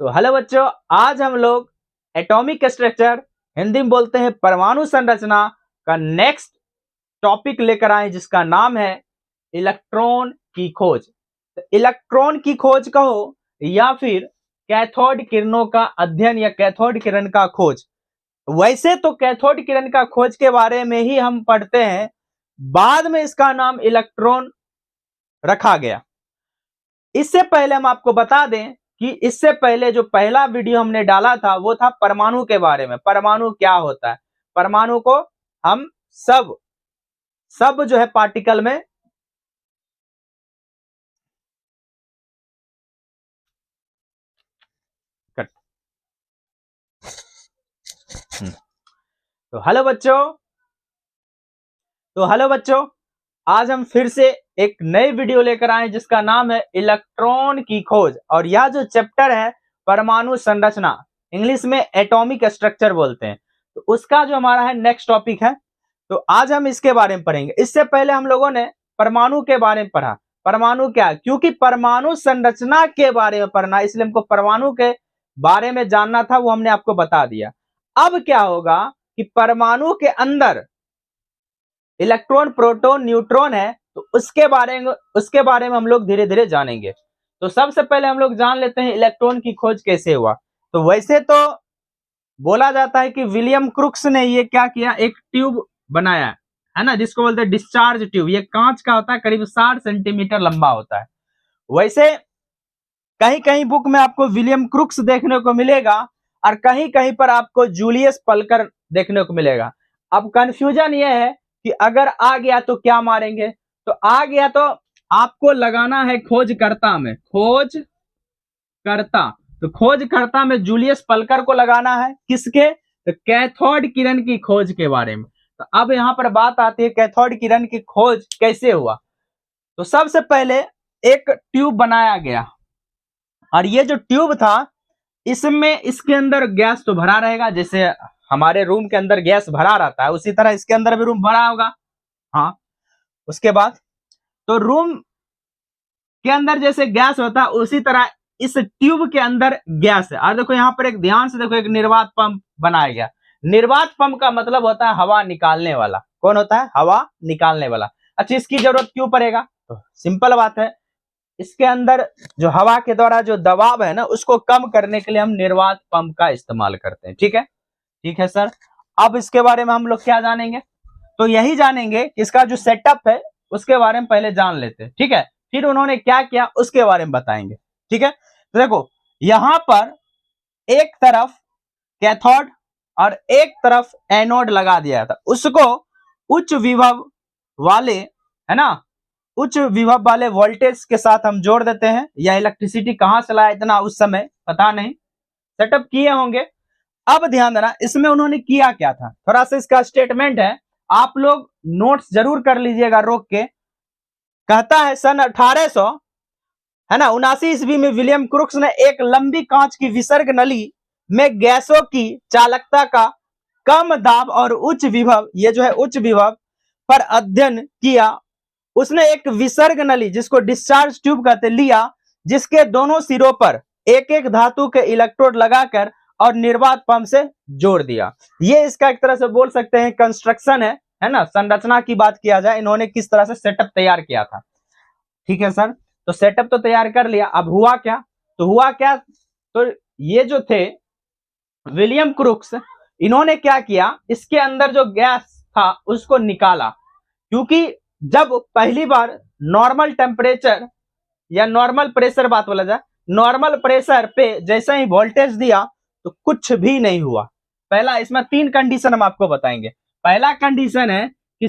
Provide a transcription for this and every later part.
तो हेलो बच्चों, आज हम लोग एटॉमिक स्ट्रक्चर, हिंदी में बोलते हैं परमाणु संरचना का नेक्स्ट टॉपिक लेकर आए जिसका नाम है इलेक्ट्रॉन की खोज। तो इलेक्ट्रॉन की खोज कहो या फिर कैथोड किरणों का अध्ययन या कैथोड किरण का खोज। वैसे तो कैथोड किरण का खोज के बारे में ही हम पढ़ते हैं, बाद में इसका नाम इलेक्ट्रॉन रखा गया। इससे पहले हम आपको बता दें कि इससे पहले जो पहला वीडियो हमने डाला था वो था परमाणु के बारे में। परमाणु क्या होता है, परमाणु को हम सब जो है पार्टिकल में तो हेलो बच्चों, आज हम फिर से एक नई वीडियो लेकर आए जिसका नाम है इलेक्ट्रॉन की खोज। और यह जो चैप्टर है परमाणु संरचना, इंग्लिश में एटॉमिक स्ट्रक्चर बोलते हैं, तो उसका जो हमारा है नेक्स्ट टॉपिक है। तो आज हम इसके बारे में पढ़ेंगे। इससे पहले हम लोगों ने परमाणु के बारे में पढ़ा। परमाणु क्या, क्योंकि परमाणु संरचना के बारे में पढ़ना, इसलिए हमको परमाणु के बारे में जानना था, वो हमने आपको बता दिया। अब क्या होगा कि परमाणु के अंदर इलेक्ट्रॉन, प्रोटॉन, न्यूट्रॉन है, तो उसके बारे में हम लोग धीरे धीरे जानेंगे। तो सबसे पहले हम लोग जान लेते हैं इलेक्ट्रॉन की खोज कैसे हुआ। तो वैसे तो बोला जाता है कि विलियम क्रुक्स ने ये क्या किया, एक ट्यूब बनाया है ना, जिसको बोलते हैं डिस्चार्ज ट्यूब। ये कांच का होता है, करीब 60 सेंटीमीटर लंबा होता है। वैसे कहीं कहीं बुक में आपको विलियम क्रुक्स देखने को मिलेगा और कहीं कहीं पर आपको जूलियस पल्कर देखने को मिलेगा। अब कंफ्यूजन ये है कि अगर आ गया तो क्या मारेंगे। तो आ गया तो आपको लगाना है खोजकर्ता में, खोजकर्ता। तो खोजकर्ता में जूलियस पल्कर को लगाना है, किसके, तो कैथोड किरण की खोज के बारे में। तो अब यहां पर बात आती है कैथोड किरण की खोज कैसे हुआ। तो सबसे पहले एक ट्यूब बनाया गया, और ये जो ट्यूब था इसमें, इसके अंदर गैस तो भरा रहेगा, जैसे हमारे रूम के अंदर गैस भरा रहता है उसी तरह इसके अंदर भी रूम भरा होगा। हाँ, उसके बाद तो रूम के अंदर जैसे गैस होता है उसी तरह इस ट्यूब के अंदर गैस है। और देखो यहाँ पर एक ध्यान से देखो, एक निर्वात पंप बनाया गया। निर्वात पंप का मतलब होता है हवा निकालने वाला। कौन होता है, हवा निकालने वाला। अच्छा, इसकी जरूरत क्यों पड़ेगा, तो सिंपल बात है, इसके अंदर जो हवा के द्वारा जो दबाव है ना, उसको कम करने के लिए हम निर्वात पंप का इस्तेमाल करते हैं। ठीक है सर। अब इसके बारे में हम लोग क्या जानेंगे, तो यही जानेंगे कि इसका जो सेटअप है उसके बारे में पहले जान लेते हैं। ठीक है, फिर उन्होंने क्या किया उसके बारे में बताएंगे। ठीक है, तो देखो यहां पर एक तरफ कैथोड और एक तरफ एनोड लगा दिया था। उसको उच्च विभव वाले, है ना, उच्च विभव वाले वोल्टेज के साथ हम जोड़ देते हैं। या इलेक्ट्रिसिटी कहां से लाया इतना उस समय पता नहीं, सेटअप किए होंगे। अब ध्यान देना, इसमें उन्होंने किया क्या था, थोड़ा सा इसका स्टेटमेंट है, आप लोग नोट्स जरूर कर लीजिएगा रोक के। कहता है सन 1800 है ना 79 ईस्वी में विलियम क्रुक्स ने एक लंबी कांच की विसर्ग नली में गैसों की चालकता का कम दाब और उच्च विभव, ये जो है उच्च विभव पर अध्ययन किया। उसने एक विसर्ग नली, जिसको डिस्चार्ज ट्यूब कहते, लिया, जिसके दोनों सिरों पर एक एक धातु के इलेक्ट्रोड लगाकर और निर्वात पंप से जोड़ दिया। ये इसका एक तरह से बोल सकते हैं कंस्ट्रक्शन है ना, संरचना की बात किया जाए, इन्होंने किस तरह से सेटअप तैयार किया था। ठीक है सर, तो सेटअप तो तैयार कर लिया। अब हुआ क्या, तो ये जो थे विलियम क्रुक्स, इन्होंने क्या किया, इसके अंदर जो गैस था उसको निकाला। क्योंकि जब पहली बार नॉर्मल टेम्परेचर या नॉर्मल प्रेशर बात बोला जाए, नॉर्मल प्रेशर पे जैसे ही वोल्टेज दिया तो कुछ भी नहीं हुआ। पहला, इसमें 3 कंडीशन हम आपको बताएंगे। पहला कंडीशन है कि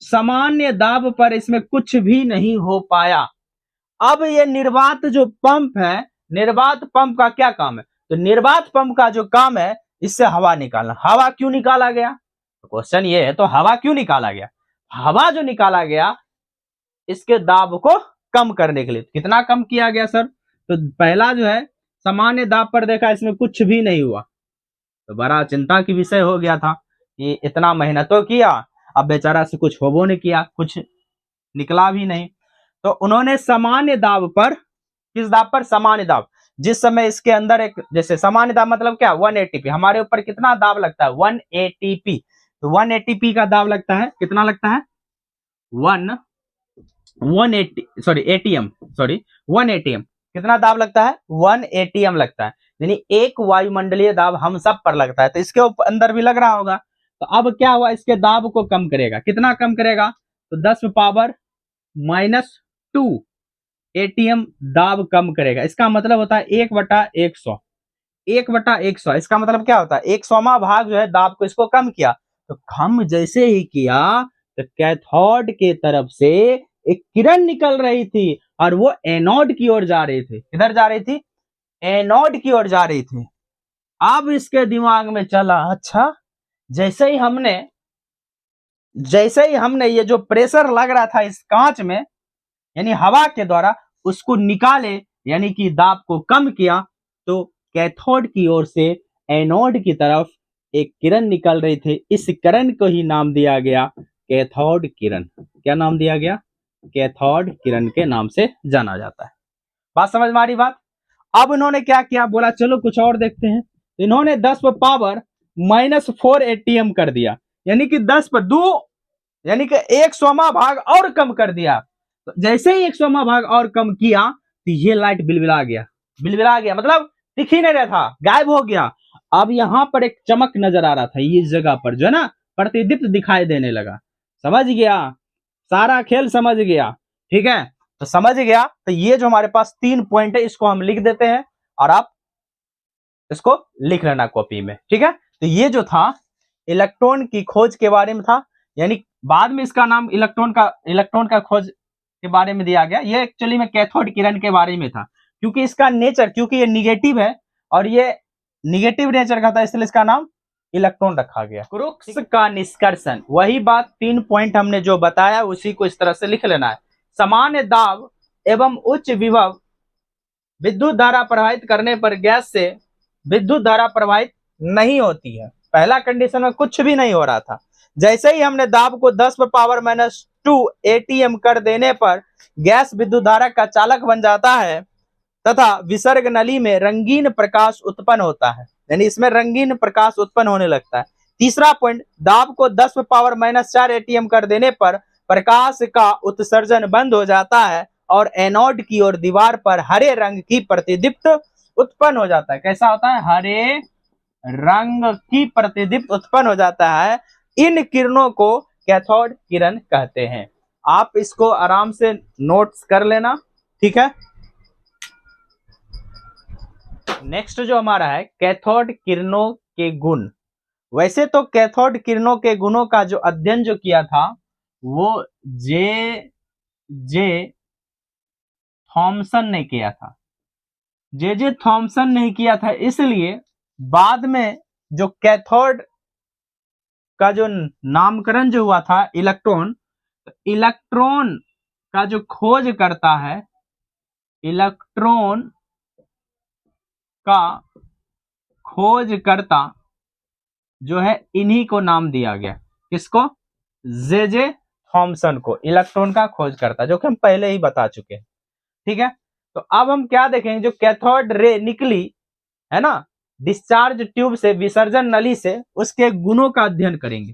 सामान्य दाब पर इसमें कुछ भी नहीं हो पाया। अब ये निर्वात जो पंप है, निर्वात पंप का क्या काम है, तो निर्वात पंप का जो काम है इससे हवा निकालना। हवा क्यों निकाला गया, तो क्वेश्चन ये है, तो हवा क्यों निकाला गया, हवा जो निकाला गया इसके दाब को कम करने के लिए। कितना कम किया गया सर, तो पहला जो है सामान्य दाब पर देखा, इसमें कुछ भी नहीं हुआ। तो बड़ा चिंता की विषय हो गया था कि इतना मेहनत तो किया, अब बेचारा से कुछ होबो नहीं किया, कुछ निकला भी नहीं। तो उन्होंने सामान्य दाब पर किस दाब पर? सामान्य दाब। जिस समय इसके अंदर एक, जैसे सामान्य दाब मतलब क्या? 1 एटीपी। हमारे ऊपर कितना दाब लगता है? 1 एटीपी। तो 1 एटीपी का दाब लगता है, कितना लगता है? 1 एटीएम। कितना दाब लगता है? 1 एटीएम लगता है, यानी एक वायुमंडलीय दाब हम सब पर लगता है। तो इसके अंदर भी लग रहा होगा। तो अब क्या हुआ? इसके दाब को कम करेगा। कितना कम करेगा? तो 10⁻⁻² एटीएम दाब कम करेगा। इसका मतलब होता है 1/100। 1/100 इसका मतलब क्या होता है? 100वां भाग जो है दाब को इसको कम किया। तो कम जैसे ही किया तो कैथोड के तरफ से एक किरण निकल रही थी और वो एनोड की ओर जा रही थी। किधर जा रही थी? एनोड की ओर जा रही थी। अब इसके दिमाग में चला, अच्छा जैसे ही हमने ये जो प्रेशर लग रहा था इस कांच में, यानी हवा के द्वारा उसको निकाले, यानी कि दाब को कम किया, तो कैथोड की ओर से एनोड की तरफ एक किरण निकल रही थी। इस किरण को ही नाम दिया गया कैथोड किरण। क्या नाम दिया गया? कैथोड किरण के नाम से जाना जाता है। बात समझ में आ रही बात? अब इन्होंने क्या किया? बोला चलो कुछ और देखते हैं। इन्होंने 10⁻⁻4 एटीएम कर दिया, यानी कि 10/2, यानी कि 100वां भाग और कम कर दिया। तो जैसे ही 100वां भाग और कम किया तो ये लाइट बिलबिला गया। बिलबिला गया मतलब दिख ही नहीं रहा था, गायब हो गया। अब यहां पर एक चमक नजर आ रहा था, ये जगह पर जो है ना प्रतिदीप्त दिखाई देने लगा। समझ गया? सारा खेल समझ गया? ठीक है, तो समझ गया। तो ये जो हमारे पास 3 पॉइंट है इसको हम लिख देते हैं और आप इसको लिख लेना कॉपी में। ठीक है, तो ये जो था इलेक्ट्रॉन की खोज के बारे में था, यानी बाद में इसका नाम इलेक्ट्रॉन का खोज के बारे में दिया गया। ये एक्चुअली में कैथोड किरण के बारे में था, क्योंकि इसका नेचर, क्योंकि ये निगेटिव है और ये निगेटिव नेचर का था, इसलिए इसका नाम इलेक्ट्रॉन रखा गया। क्रुक्स का निष्कर्षण, वही बात 3 पॉइंट हमने जो बताया उसी को इस तरह से लिख लेना है। सामान्य दाब एवं उच्च विभव विद्युत धारा प्रवाहित करने पर गैस से विद्युत धारा प्रवाहित नहीं होती है। पहला कंडीशन में कुछ भी नहीं हो रहा था। जैसे ही हमने दाब को 10⁻⁻² एटीएम कर देने पर गैस विद्युत धारा का चालक बन जाता है तथा विसर्ग नली में रंगीन प्रकाश उत्पन्न होता है, यानी इसमें रंगीन प्रकाश उत्पन्न होने लगता है। तीसरा पॉइंट, दाब को 10⁻⁻4 एटीएम कर देने पर प्रकाश का उत्सर्जन बंद हो जाता है और एनोड की ओर दीवार पर हरे रंग की प्रतिदीप्त उत्पन्न हो जाता है। कैसा होता है? हरे रंग की प्रतिदीप्त उत्पन्न हो जाता है। इन किरणों को कैथोड किरण कहते हैं। आप इसको आराम से नोट्स कर लेना। ठीक है, नेक्स्ट जो हमारा है कैथोड किरणों के गुण। वैसे तो कैथोड किरणों के गुणों का जो अध्ययन जो किया था वो जे थॉमसन ने किया था। जे थॉमसन ने किया था, इसलिए बाद में जो कैथोड का जो नामकरण जो हुआ था इलेक्ट्रॉन, इलेक्ट्रॉन का जो खोज करता है, इलेक्ट्रॉन का खोजकर्ता जो है इन्हीं को नाम दिया गया। किसको? जे थॉमसन को, इलेक्ट्रॉन का खोज करता, जो कि हम पहले ही बता चुके हैं। ठीक है, तो अब हम क्या देखेंगे? जो कैथोड रे निकली है ना डिस्चार्ज ट्यूब से, विसर्जन नली से, उसके गुणों का अध्ययन करेंगे।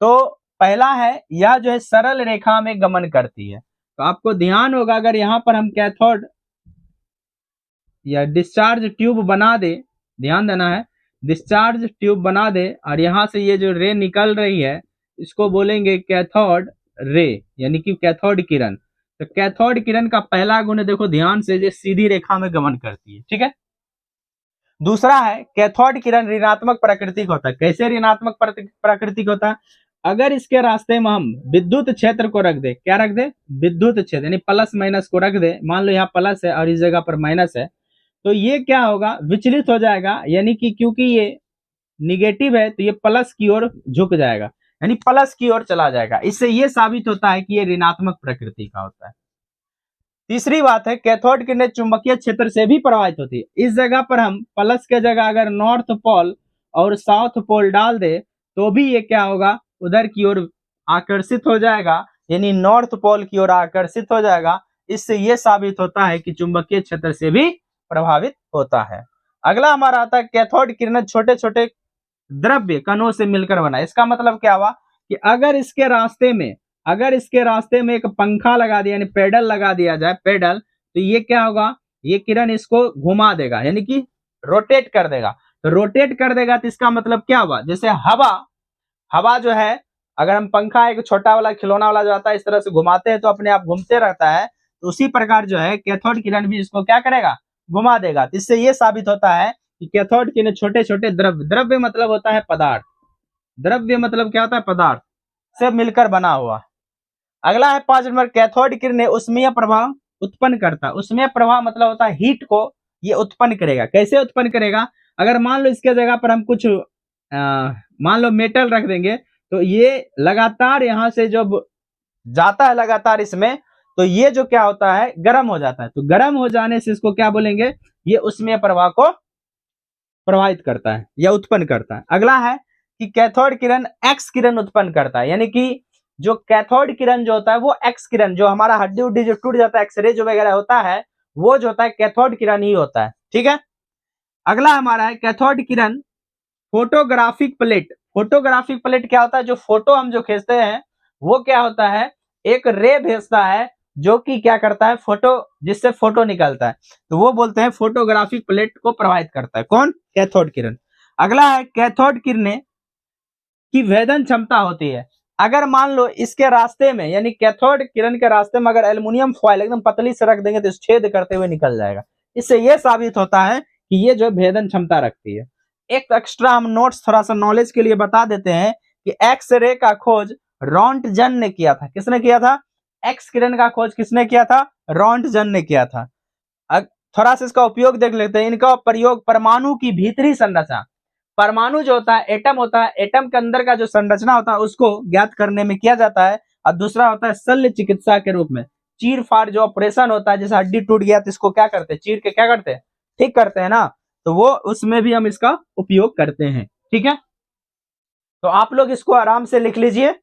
तो पहला है, यह जो है सरल रेखा में गमन करती है। तो आपको ध्यान होगा, अगर यहां पर हम कैथोड या डिस्चार्ज ट्यूब बना दे, ध्यान देना है, डिस्चार्ज ट्यूब बना दे और यहां से ये जो रे निकल रही है इसको बोलेंगे कैथोड रे, यानी कि कैथोड किरण। तो कैथोड किरण का पहला गुण है, देखो ध्यान से, ये सीधी रेखा में गमन करती है। ठीक है, दूसरा है कैथोड किरण ऋणात्मक प्रकृति का होता है। कैसे ऋणात्मक प्रकृति का होता है? अगर इसके रास्ते में हम विद्युत क्षेत्र को रख दे, क्या रख दे? विद्युत क्षेत्र, यानी प्लस माइनस को रख दे। मान लो यहाँ प्लस है और इस जगह पर माइनस है, तो ये क्या होगा? विचलित हो जाएगा, यानी कि क्योंकि ये निगेटिव है तो ये प्लस की ओर झुक जाएगा, यानी प्लस की ओर चला जाएगा। इससे ये साबित होता है कि ये ऋणात्मक प्रकृति का होता है। तीसरी बात है, कैथोड किरणें चुंबकीय क्षेत्र से भी प्रभावित होती है। इस जगह पर हम प्लस के जगह अगर नॉर्थ पोल और साउथ पोल डाल दे तो भी ये क्या होगा? उधर की ओर आकर्षित हो जाएगा, यानी नॉर्थ पोल की ओर आकर्षित हो जाएगा। इससे ये साबित होता है कि चुंबकीय क्षेत्र से भी प्रभावित होता है। अगला हमारा आता है कैथोड किरण छोटे छोटे द्रव्य कणों से मिलकर बना। इसका मतलब क्या हुआ कि अगर इसके रास्ते में एक पंखा लगा दिया, यानी पेडल लगा दिया जाए, पेडल, तो ये क्या होगा, ये किरण इसको घुमा देगा, यानी कि रोटेट कर देगा। तो रोटेट कर देगा तो इसका मतलब क्या हुआ, जैसे हवा जो है, अगर हम पंखा एक छोटा वाला खिलौना वाला जो आता है इस तरह से घुमाते हैं तो अपने आप घूमते रहता है, तो उसी प्रकार जो है कैथोड किरण भी इसको क्या करेगा, घुमा देगा। तो इससे ये साबित होता है कि कैथोड किरण छोटे छोटे द्रव्य मतलब होता है पदार्थ, द्रव्य मतलब क्या होता है, पदार्थ से मिलकर बना हुआ। अगला है 5 नंबर, कैथोड किरण उष्मीय प्रभाव उत्पन्न करता है। उष्मीय प्रभाव मतलब होता है हीट को ये उत्पन्न करेगा। कैसे उत्पन्न करेगा, अगर मान लो इसके जगह पर हम कुछ मान लो मेटल रख देंगे, तो ये लगातार यहाँ से जब जाता है लगातार इसमें, तो ये जो क्या होता है, गर्म हो जाता है। तो गर्म हो जाने से इसको क्या बोलेंगे, ये उष्मीय प्रभाव को प्रभावित करता है या उत्पन्न करता है। अगला है कि कैथोड किरण एक्स किरण उत्पन्न करता है, यानी कि जो कैथोड किरण जो होता है वो एक्स किरण, जो हमारा हड्डी उड्डी जो टूट जाता है, एक्सरे जो वगैरह होता है, वो जो होता है कैथोड किरण ही होता है। ठीक है। अगला हमारा है कैथोड किरण फोटोग्राफिक प्लेट। फोटोग्राफिक प्लेट क्या होता है, जो फोटो हम जो खींचते हैं वो क्या होता है, एक रे भेजता है जो कि क्या करता है, फोटो, जिससे फोटो निकलता है, तो वो बोलते हैं फोटोग्राफिक प्लेट को प्रभावित करता है कौन, कैथोड किरण। अगला है कैथोड किरणें की भेदन क्षमता होती है। अगर मान लो इसके रास्ते में, यानी कैथोड किरण के रास्ते में अगर एल्युमिनियम फॉइल एकदम पतली से रख देंगे तो छेद करते हुए निकल जाएगा। इससे यह साबित होता है कि ये जो भेदन क्षमता रखती है। एक एक्स्ट्रा हम नोट्स थोड़ा सा नॉलेज के लिए बता देते हैं कि एक्सरे का खोज रॉन्टजन ने किया था। किसने किया था, एक्स किरण का खोज किसने किया था, रॉन्टजन ने किया था। थोड़ा सा इसका उपयोग देख लेते हैं। इनका प्रयोग परमाणु की भीतरी संरचना, परमाणु जो होता है, एटम होता है, एटम के अंदर का जो संरचना होता है उसको ज्ञात करने में किया जाता है। और दूसरा होता है शल्य चिकित्सा के रूप में, चीर फाड़ जो ऑपरेशन होता है, जैसे हड्डी टूट गया तो इसको क्या करते हैं, चीर के क्या करते हैं, ठीक करते हैं ना, तो वो उसमें भी हम इसका उपयोग करते हैं। ठीक है, तो आप लोग इसको आराम से लिख लीजिए।